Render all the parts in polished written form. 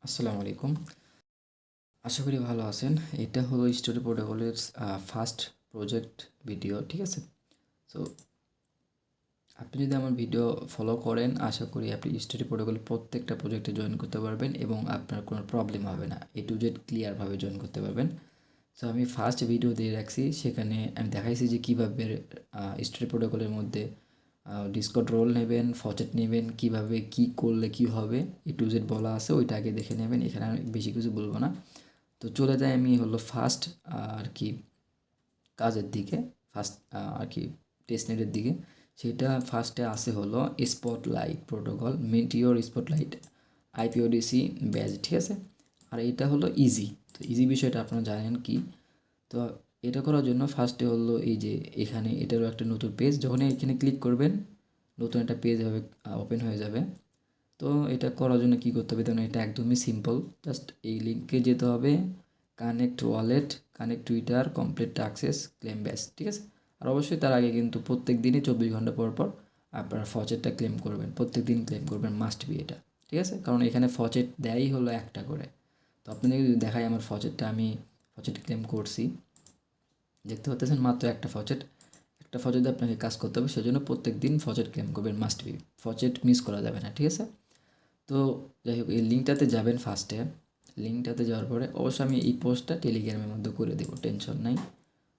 আসসালামু আলাইকুম। আশা করি ভালো আছেন। এটা হলো স্টোরি প্রোটোকলের ফার্স্ট প্রজেক্ট ভিডিও, ঠিক আছে? সো আপনি যদি আমার ভিডিও ফলো করেন, আশা করি আপনি স্টোরি প্রোটোকলের প্রত্যেকটা প্রজেক্টে জয়েন করতে পারবেন এবং আপনার কোনো প্রবলেম হবে না। A to Z ক্লিয়ারভাবে জয়েন করতে পারবেন। সো আমি ফার্স্ট ভিডিও দিয়ে রাখছি, সেখানে আমি দেখাইছি যে কীভাবে স্টোরি প্রোটোকলের মধ্যে ডিসকর্ড রোল নেবেন, ফচেট নেবেন, কীভাবে কী করলে কী হবে A to Z বলা আছে, ওইটা আগে দেখে নেবেন। এখানে আমি বেশি কিছু বলবো না। তো চলে যাই আমি হলো ফার্স্ট আর কি কাজের দিকে, ফার্স্ট আর কি টেস্টনেটের দিকে। সেটা ফার্স্টে আসে হলো spotlight protocol, meteor spotlight IPODC badge, ঠিক আছে? আর এটা হলো ইজি। তো ইজি বিষয়টা আপনারা জানেন কি? তো এটা করার জন্য ফার্স্টে হলো এই যে এখানে এটারও একটা নতুন পেজ, যখন এখানে ক্লিক করবেন নতুন একটা পেজ হবে, ওপেন হয়ে যাবে। তো এটা করার জন্য কী করতে হবে দেখুন, এটা একদমই সিম্পল। জাস্ট এই লিঙ্কে যেতে হবে, connect wallet, connect Twitter, complete access, claim ব্যাস, ঠিক আছে? আর অবশ্যই তার আগে কিন্তু প্রত্যেক দিনই 24 ঘন্টা পর পর আপনার ফচেটটা ক্লেম করবেন, প্রত্যেক দিন ক্লেম করবেন, মাস্ট বি এটা, ঠিক আছে? কারণ এখানে ফচেট দেয়ই হলো একটা করে। তো আপনাদের যদি দেখাই আমার ফচেটটা, আমি ফচেট ক্লেম করছি, দেখতে পাচ্ছেন মাত্র একটা ফচেট। একটা ফচেটে আপনাকে কাজ করতে হবে, সেজন্য প্রত্যেক দিন ফচেট ক্লেম করবেন, মাস্ট বি। ফচেট মিস করা যাবে না, ঠিক আছে? তো যাই হোক, এই লিঙ্কটাতে যাবেন ফার্স্টে। লিঙ্কটাতে যাওয়ার পরে অবশ্যই আমি এই পোস্টটা টেলিগ্রামের মধ্যে করে দেবো, টেনশন নাই।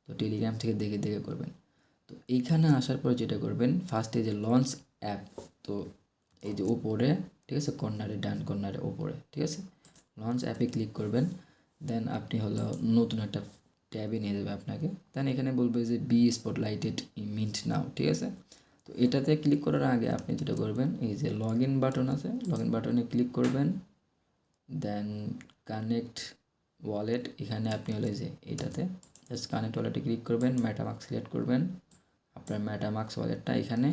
তো টেলিগ্রাম থেকে দেখে দেখে করবেন। তো এইখানে আসার পর যেটা করবেন, ফার্স্টে যে লঞ্চ অ্যাপ, তো এই যে ওপরে, ঠিক আছে, কর্নারে, ডান কর্নারে ওপরে, ঠিক আছে, লঞ্চ অ্যাপে ক্লিক করবেন। দেন আপনি হলো নতুন একটা ট্যাবে নিয়ে যাবে আপনাকে। দেন এখানে বলবে যে বি স্পটলাইটেড মিন্ট নাও, ঠিক আছে? তো এটাতে ক্লিক করার আগে আপনি যেটা করবেন, এই যে লগ ইন বাটন আছে, লগ ইন বাটনে ক্লিক করবেন। দেন কানেক্ট ওয়ালেট, এখানে আপনি হলো যে এটাতে জাস্ট কানেক্ট ওয়ালেটে ক্লিক করবেন, মেটামাস্ক সিলেক্ট করবেন, আপনার মেটামাস্ক ওয়ালেটটা এখানে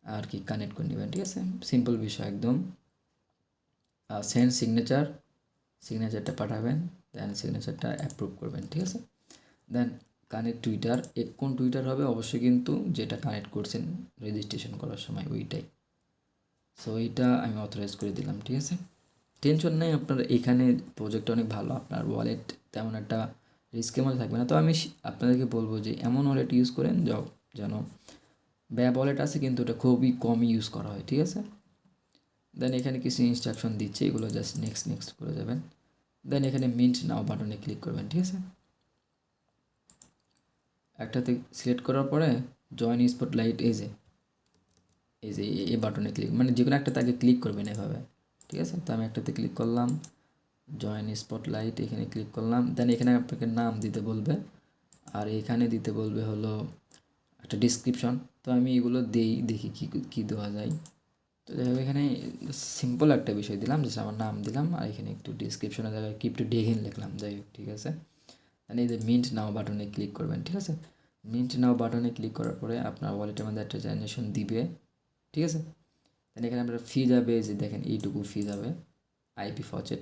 আর কি কানেক্ট করে নেবেন, ঠিক আছে? সিম্পল বিষয় একদম। সেন্ড সিগনেচার, সিগনেচারটা পাঠাবেন, দেন সিগনেচারটা অ্যাপ্রুভ করবেন, ঠিক আছে? দেন কানেক্ট টুইটার, কোন টুইটার হবে অবশ্যই কিন্তু যেটা কানেক্ট করছেন রেজিস্ট্রেশন করার সময় ওইটাই। সো এইটা আমি অথরাইজ করে দিলাম, ঠিক আছে? টেনশন নেই, আপনার এখানে প্রজেক্টটা অনেক ভালো, আপনার ওয়ালেট তেমন একটা রিস্কের মধ্যে থাকবে না। তো আমি আপনাদেরকে বলবো যে এমন ওয়ালেট ইউজ করেন যেন ব্যয় ওয়ালেট আছে কিন্তু ওটা খুবই কমই ইউজ করা হয়, ঠিক আছে? দেন এখানে কিছু ইনস্ট্রাকশন দিচ্ছে, এগুলো জাস্ট নেক্সট নেক্সট করে যাবেন। দেন এখানে মিন্ট নাও বাটনে ক্লিক করবেন, ঠিক আছে? একটাতে সিলেক্ট করার পরে জয়েন স্পটলাইট, এই যে এই বাটনে ক্লিক, মানে যে কোনো একটাতে আগে ক্লিক করবেন এভাবে, ঠিক আছে? তো আমি একটাতে ক্লিক করলাম, জয়েন স্পটলাইট, এখানে ক্লিক করলাম। দেন এখানে আপনাকে নাম দিতে বলবে, আর এখানে দিতে বলবে হলো একটা ডিসক্রিপশন। তো আমি এগুলো দিই, দেখি কী কী দেওয়া যায়। তো যাই হোক, এখানে সিম্পল একটা বিষয় দিলাম, জাস্ট আমার নাম দিলাম, আর এখানে একটু ডিসক্রিপশনের জায়গায় ক্রিপ্টো ডেগিন লিখলাম, যাই হোক, ঠিক আছে? দেন এই যে মিন্ট নাও বাটনে ক্লিক করবেন, ঠিক আছে? মিন্ট নাও বাটনে ক্লিক করার পরে আপনার ওয়ালেটের মধ্যে একটা ট্রানজ্যাকশন দিবে, ঠিক আছে? দেন এখানে আপনার ফি যাবে, যে দেখেন এইটুকু ফি যাবে, আইপি ফচেট।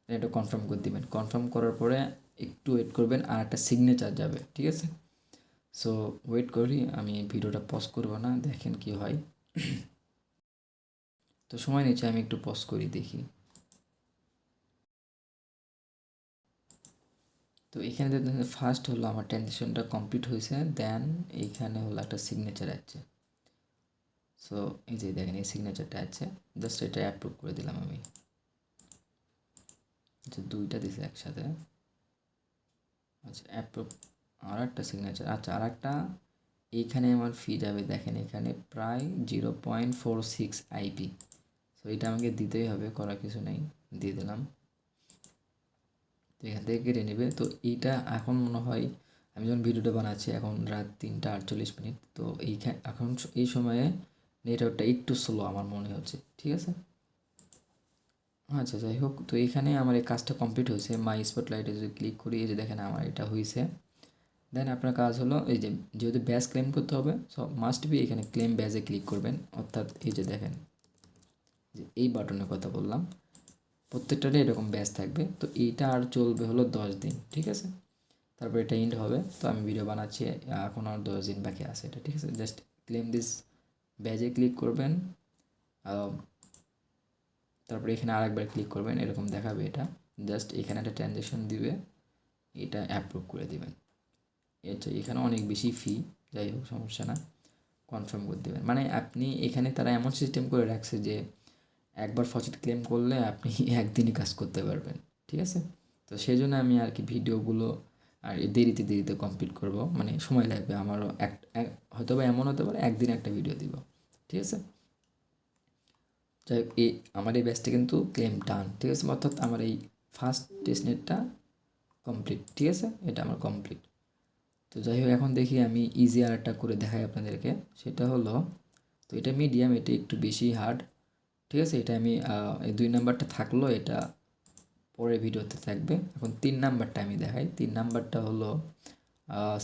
এটা কনফার্ম করে দিবেন, কনফার্ম করার পরে একটু ওয়েট করবেন, আর একটা সিগনেচার যাবে, ঠিক আছে? সো ওয়েট করি, আমি ভিডিওটা পজ করবো না, দেখেন কি হয়। তো সময় নিচ্ছে, আমি একটু পজ করি, দেখি। তো এখানে দেখবেন ফার্স্ট হলো আমার ট্রানজেকশনটা কমপ্লিট হয়েছে, দেন এইখানে হলো একটা সিগনেচার আছে। সো এই যে দেখেন এই সিগনেচারটা আছে, জাস্ট এটা অ্যাপ্রুভ করে দিলাম আমি। আচ্ছা, দুইটা দিছে একসাথে, আচ্ছা অ্যাপ্রুভ। আর একটা সিগনেচার, আচ্ছা আর একটা, এইখানে আমার ফি যাবে, দেখেন এখানে প্রায় 0.46 আইপি। সো এটা আমাকে দিতেই হবে, করার কিছু নেই, দিয়ে দিলাম। তো এখান থেকে কেটে নেবে। তো এইটা এখন মনে হয়, আমি যখন ভিডিওটা বানাচ্ছি এখন রাত 3টা 48 মিনিট, তো এখন এই সময়ে নেটওয়ার্কটা একটু স্লো আমার মনে হচ্ছে, ঠিক আছে? আচ্ছা যাই হোক, তো এখানে আমার এই কাজটা কমপ্লিট হয়েছে। মাই স্পটলাইটে যদি ক্লিক করি, এই যে দেখেন আমার এটা হয়েছে। দেন আপনার কাজ হলো এই যে, যেহেতু ব্যাজ ক্লেম করতে হবে, সো মাস্ট বি এখানে ক্লেম ব্যাজে ক্লিক করবেন। অর্থাৎ এই যে দেখেন, যে এই বাটনের কথা বললাম, প্রত্যেকটারই এরকম ব্যাজ থাকবে। তো এইটা আর চলবে হলো 10 দিন, ঠিক আছে? তারপর এটা এন্ড হবে। তো আমি ভিডিও বানাচ্ছি, এখন আর 10 দিন বাকি আছে এটা, ঠিক আছে? জাস্ট ক্লেম দিস ব্যাজে ক্লিক করবেন, তারপরে এখানে আরেকবার ক্লিক করবেন, এরকম দেখাবে এটা। জাস্ট এখানে একটা ট্রানজ্যাকশন দিবে, এটা অ্যাপ্রুভ করে দিবেন। এটা এখানে অনেক বেশি ফি, যাই হোক সমস্যা না, কনফার্ম করে দেবেন। মানে আপনি এখানে তারা এমন সিস্টেম করে রাখছে যে একবার ফসেট ক্লেম করলে আপনি একদিনই কাজ করতে পারবেন, ঠিক আছে? তো সেই জন্য আমি আর কি ভিডিওগুলো আর দেরিতে কমপ্লিট করব, মানে সময় লাগবে আমারও। হয়তো বা এমন হতে পারে একদিন একটা ভিডিও দিব, ঠিক আছে? যাই হোক, আমার এই ব্যাচটা কিন্তু ক্লেম ডান, ঠিক আছে? অর্থাৎ আমার এই ফার্স্ট টেস্টনেটটা কমপ্লিট, ঠিক আছে? এটা আমার কমপ্লিট। তো যাই হোক, এখন দেখি আমি ইজি আরেকটা করে দেখাই আপনাদেরকে। সেটা হলো, তো এটা মিডিয়াম, এটা একটু বেশি হার্ড, ঠিক আছে? এটা আমি এই 2 নাম্বারটা থাকলো, এটা পরের ভিডিওতে থাকবে। এখন 3 নাম্বারটা আমি দেখাই। 3 নাম্বারটা হলো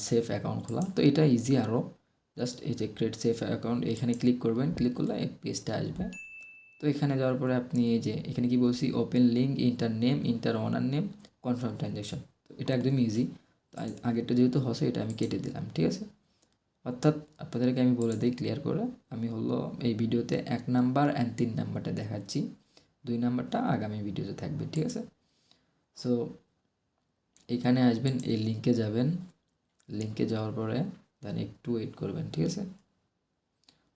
সেফ অ্যাকাউন্ট খোলা। তো এটা ইজি আরও। জাস্ট এই যে ক্রিয়েট সেফ অ্যাকাউন্ট, এখানে ক্লিক করবেন, ক্লিক করলে এই পেজটা আসবে। তো এখানে যাওয়ার পরে আপনি এই যে এখানে কি বলছি, open link, enter name, enter owner name, confirm transaction. তো এটা একদম ইজি। তো আগেরটা যেহেতু হসে, এটা আমি কেটে দিলাম, ঠিক আছে? অর্থাৎ আপনাদেরকে আমি বলে দিই ক্লিয়ার করে, আমি হলো এই ভিডিওতে 1 নাম্বার অ্যান্ড 3 নাম্বারটা দেখাচ্ছি, 2 নাম্বারটা আগামী ভিডিওতে থাকবে, ঠিক আছে? সো এখানে আসবেন, এই লিঙ্কে যাবেন, লিঙ্কে যাওয়ার পরে দেন একটু ওয়েট করবেন, ঠিক আছে?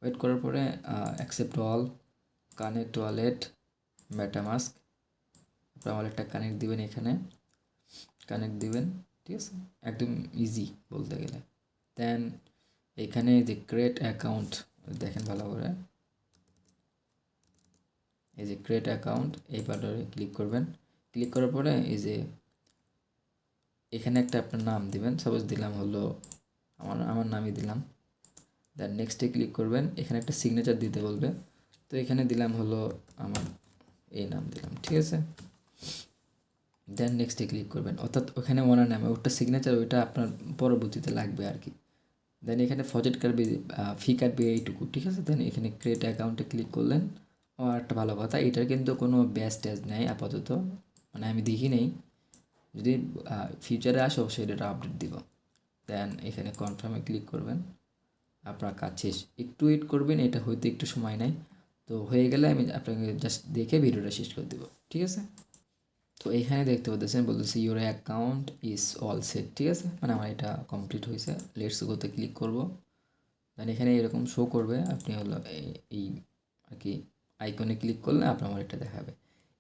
ওয়েট করার পরে accept all, connect wallet, MetaMask, আপনার ওয়ালেটটা কানেক্ট দিবেন, এখানে কানেক্ট দিবেন, ঠিক আছে? একদম ইজি বলতে গেলে। দেন এখানে যে ক্রিয়েট অ্যাকাউন্ট, দেখেন ভালো করে, এই যে ক্রিয়েট অ্যাকাউন্ট, এই বাটনে ক্লিক করবেন। ক্লিক করার পরে এই যে এখানে একটা আপনার নাম দিবেন, সাপোজ দিলাম হলো আমার নামই দিলাম। দেন নেক্সটে ক্লিক করবেন, এখানে একটা সিগনেচার দিতে বলবে, তো এখানে দিলাম হলো আমার এই নাম দিলাম, ঠিক আছে? দেন নেক্সটে ক্লিক করবেন, অর্থাৎ ওখানে ওনার নামে ওটা সিগনেচার, ওইটা আপনার পরবর্তীতে লাগবে আর কি। দেন এখানে ফজেট কাটবে, ফি কাটবে এইটুকু, ঠিক আছে? দেন এখানে ক্রিয়েট অ্যাকাউন্টে ক্লিক করলেন। ও একটা ভালো কথা, এটার কিন্তু কোনো ব্যাচ ট্যাচ নেই আপাতত, মানে আমি দেখি নেই। যদি ফিউচারে আসে অবশ্যই এটা আপডেট দিব। দেন এখানে কনফার্মে ক্লিক করবেন, আপনার কাজ শেষ। একটু ওয়েট করবেন, এটা হইতে একটু সময় নেয়। তো হয়ে গেলে আমি আপনাকে জাস্ট দেখে ভিডিওটা শেষ করে দেবো, ঠিক আছে? তো এইখানে দেখতে পাচ্ছেন বলতেছি your account is all set, ঠিক আছে? মানে আমার এটা কমপ্লিট হয়েছে। লেটস গোতে ক্লিক করব। দেন এখানে এরকম শো করবে, আপনি হলো এই আর কি আইকনে ক্লিক করলে আপনার আমার এটা দেখাবে।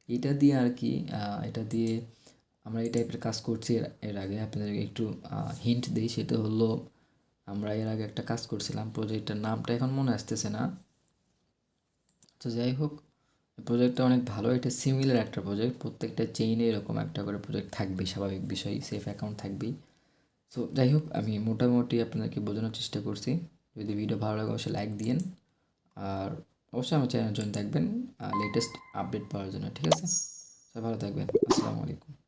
এটা দিয়ে আর কি এটা দিয়ে আমরা এই টাইপের কাজ করছি এর আগে। আপনাদেরকে একটু হিন্ট দিই, সেটা হলো আমরা এর আগে একটা কাজ করছিলাম, প্রজেক্টটার নামটা এখন মনে আসতেছে না। তো যাই হোক, প্রজেক্টটা অনেক ভালো, এটা সিমিলার একটা প্রজেক্ট, প্রত্যেকটা চেইনে এরকম একটা করে প্রজেক্ট থাকবেই, স্বাভাবিক বিষয়, সেফ অ্যাকাউন্ট থাকবেই। সো যাই হোক, আমি মোটামুটি আপনাদেরকে বোঝানোর চেষ্টা করছি। যদি ভিডিও ভালো লাগে অবশ্যই লাইক দিন, আর অবশ্যই আমার চ্যানেল জয়েন থাকবেন লেটেস্ট আপডেট পাওয়ার জন্য, ঠিক আছে? সবাই ভালো থাকবেন, আসসালামু আলাইকুম।